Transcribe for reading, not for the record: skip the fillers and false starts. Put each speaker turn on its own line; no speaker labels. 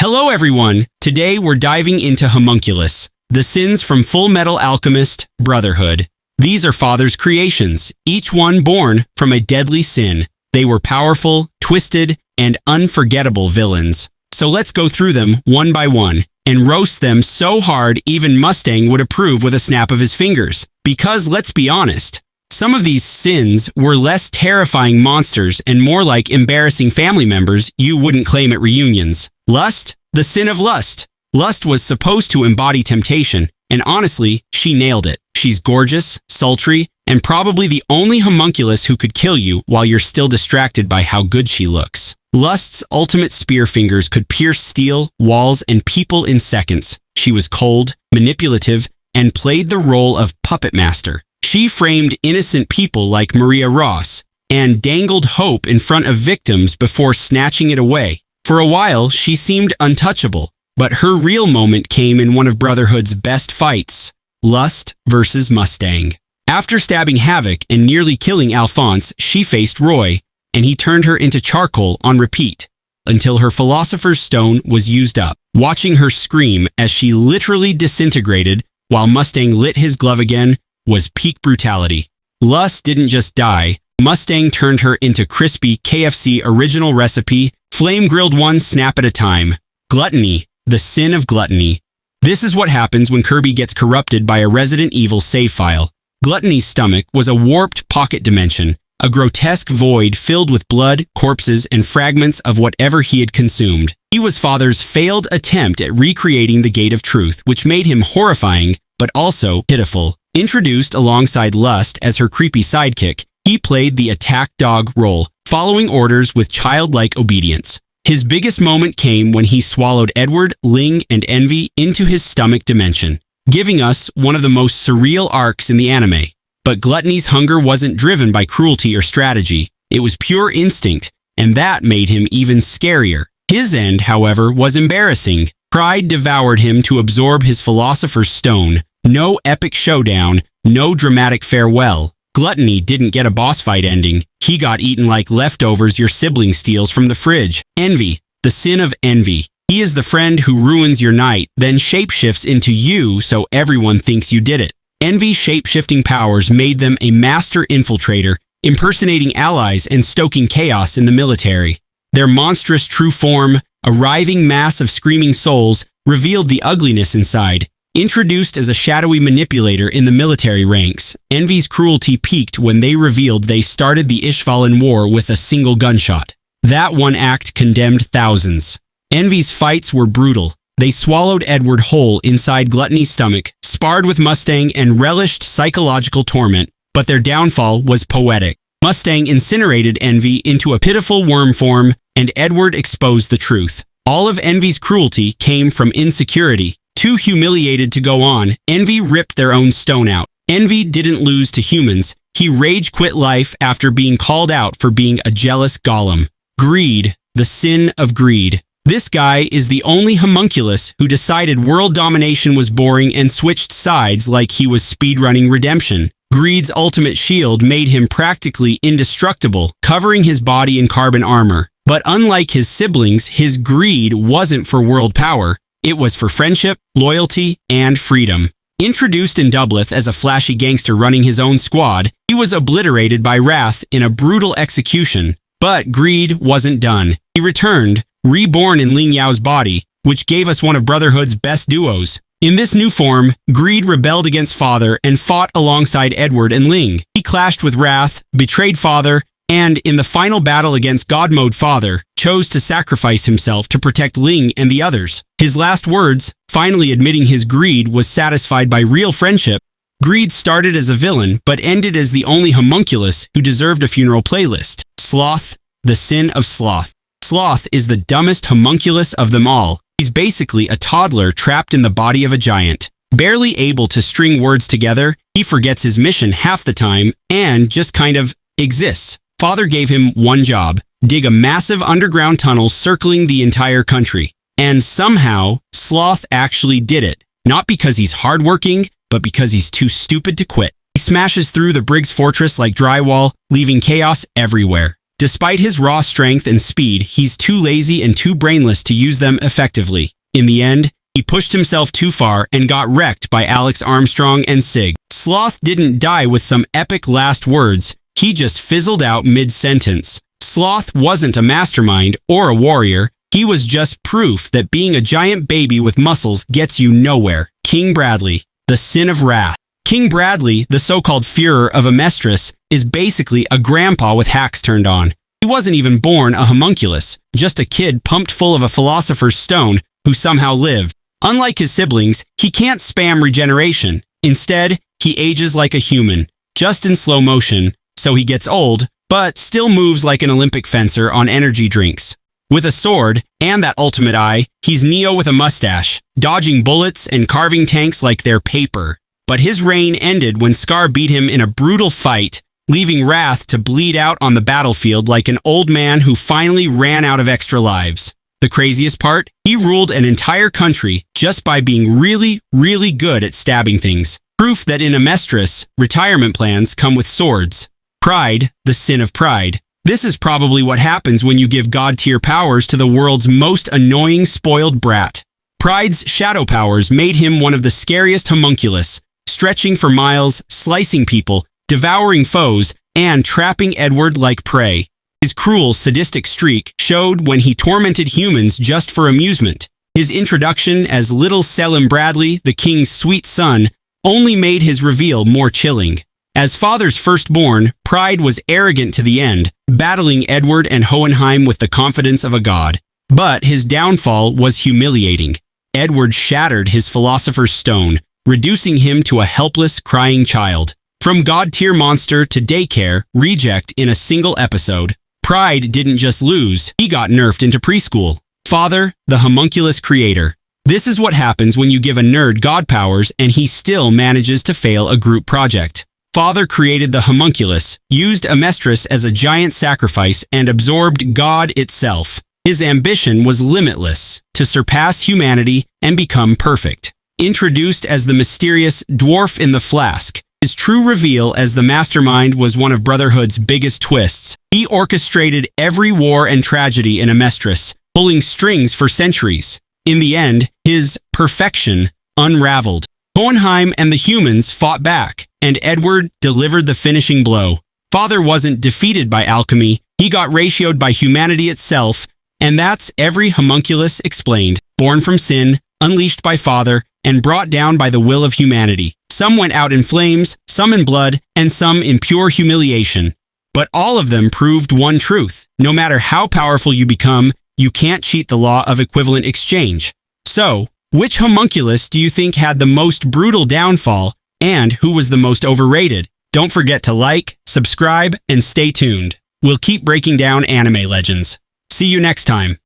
Hello everyone! Today we're diving into Homunculus, the sins from Fullmetal Alchemist, Brotherhood. These are Father's creations, each one born from a deadly sin. They were powerful, twisted, and unforgettable villains. So let's go through them one by one, and roast them so hard even Mustang would approve with a snap of his fingers. Because let's be honest, some of these sins were less terrifying monsters and more like embarrassing family members you wouldn't claim at reunions. Lust? The sin of lust. Lust was supposed to embody temptation, and honestly, she nailed it. She's gorgeous, sultry, and probably the only homunculus who could kill you while you're still distracted by how good she looks. Lust's ultimate spear fingers could pierce steel, walls, and people in seconds. She was cold, manipulative, and played the role of puppet master. She framed innocent people like Maria Ross and dangled hope in front of victims before snatching it away. For a while, she seemed untouchable, but her real moment came in one of Brotherhood's best fights, Lust versus Mustang. After stabbing Havoc and nearly killing Alphonse, she faced Roy, and he turned her into charcoal on repeat, until her Philosopher's Stone was used up. Watching her scream as she literally disintegrated while Mustang lit his glove again was peak brutality. Lust didn't just die, Mustang turned her into crispy KFC original recipe, flame-grilled one snap at a time. Gluttony, the sin of gluttony. This is what happens when Kirby gets corrupted by a Resident Evil save file. Gluttony's stomach was a warped pocket dimension, a grotesque void filled with blood, corpses, and fragments of whatever he had consumed. He was Father's failed attempt at recreating the Gate of Truth, which made him horrifying, but also pitiful. Introduced alongside Lust as her creepy sidekick, he played the attack dog role, following orders with childlike obedience. His biggest moment came when he swallowed Edward, Ling, and Envy into his stomach dimension, giving us one of the most surreal arcs in the anime. But Gluttony's hunger wasn't driven by cruelty or strategy. It was pure instinct, and that made him even scarier. His end, however, was embarrassing. Pride devoured him to absorb his Philosopher's Stone. No epic showdown, no dramatic farewell. Gluttony didn't get a boss fight ending. He got eaten like leftovers your sibling steals from the fridge. Envy, the sin of envy. He is the friend who ruins your night, then shapeshifts into you so everyone thinks you did it. Envy's shapeshifting powers made them a master infiltrator, impersonating allies and stoking chaos in the military. Their monstrous true form, a writhing mass of screaming souls, revealed the ugliness inside. Introduced as a shadowy manipulator in the military ranks, Envy's cruelty peaked when they revealed they started the Ishvalan War with a single gunshot. That one act condemned thousands. Envy's fights were brutal. They swallowed Edward whole inside Gluttony's stomach, sparred with Mustang, and relished psychological torment. But their downfall was poetic. Mustang incinerated Envy into a pitiful worm form, and Edward exposed the truth. All of Envy's cruelty came from insecurity. Too humiliated to go on, Envy ripped their own stone out. Envy didn't lose to humans. He rage quit life after being called out for being a jealous golem. Greed, the sin of greed. This guy is the only homunculus who decided world domination was boring and switched sides like he was speedrunning redemption. Greed's ultimate shield made him practically indestructible, covering his body in carbon armor. But unlike his siblings, his greed wasn't for world power. It was for friendship, loyalty, and freedom. Introduced in Doubleth as a flashy gangster running his own squad, he was obliterated by Wrath in a brutal execution. But greed wasn't done. He returned, reborn in Ling Yao's body, which gave us one of Brotherhood's best duos. In this new form, Greed rebelled against Father and fought alongside Edward and Ling. He clashed with Wrath, betrayed Father, and in the final battle against God Mode Father, chose to sacrifice himself to protect Ling and the others. His last words, finally admitting his greed was satisfied by real friendship. Greed started as a villain, but ended as the only homunculus who deserved a funeral playlist. Sloth, the sin of sloth. Sloth is the dumbest homunculus of them all. He's basically a toddler trapped in the body of a giant. Barely able to string words together, he forgets his mission half the time and just kind of exists. Father gave him one job: dig a massive underground tunnel circling the entire country. And somehow, Sloth actually did it. Not because he's hardworking, but because he's too stupid to quit. He smashes through the Briggs fortress like drywall, leaving chaos everywhere. Despite his raw strength and speed, he's too lazy and too brainless to use them effectively. In the end, he pushed himself too far and got wrecked by Alex Armstrong and Sig. Sloth didn't die with some epic last words, he just fizzled out mid-sentence. Sloth wasn't a mastermind or a warrior, he was just proof that being a giant baby with muscles gets you nowhere. King Bradley, the sin of wrath. King Bradley, the so-called Führer of Amestris, is basically a grandpa with hacks turned on. He wasn't even born a homunculus, just a kid pumped full of a philosopher's stone who somehow lived. Unlike his siblings, he can't spam regeneration. Instead, he ages like a human, just in slow motion, so he gets old, but still moves like an Olympic fencer on energy drinks. With a sword and that ultimate eye, he's Neo with a mustache, dodging bullets and carving tanks like they're paper. But his reign ended when Scar beat him in a brutal fight, leaving Wrath to bleed out on the battlefield like an old man who finally ran out of extra lives. The craziest part? He ruled an entire country just by being really, really good at stabbing things. Proof that in Amestris, retirement plans come with swords. Pride, the sin of pride. This is probably what happens when you give god-tier powers to the world's most annoying spoiled brat. Pride's shadow powers made him one of the scariest homunculus, stretching for miles, slicing people, devouring foes, and trapping Edward like prey. His cruel, sadistic streak showed when he tormented humans just for amusement. His introduction as Little Selim Bradley, the king's sweet son, only made his reveal more chilling. As father's firstborn, Pride was arrogant to the end, battling Edward and Hohenheim with the confidence of a god. But his downfall was humiliating. Edward shattered his philosopher's stone, reducing him to a helpless, crying child. From god-tier monster to daycare reject in a single episode, Pride didn't just lose, he got nerfed into preschool. Father, the homunculus creator. This is what happens when you give a nerd god powers and he still manages to fail a group project. Father created the homunculus, used Amestris as a giant sacrifice, and absorbed God itself. His ambition was limitless, to surpass humanity and become perfect. Introduced as the mysterious dwarf in the flask, his true reveal as the mastermind was one of Brotherhood's biggest twists. He orchestrated every war and tragedy in Amestris, pulling strings for centuries. In the end, his perfection unraveled. Hohenheim and the humans fought back, and Edward delivered the finishing blow. Father wasn't defeated by alchemy, he got ratioed by humanity itself, and that's every homunculus explained. Born from sin, unleashed by Father, and brought down by the will of humanity. Some went out in flames, some in blood, and some in pure humiliation. But all of them proved one truth. No matter how powerful you become, you can't cheat the law of equivalent exchange. So, which homunculus do you think had the most brutal downfall, and who was the most overrated? Don't forget to like, subscribe, and stay tuned. We'll keep breaking down anime legends. See you next time.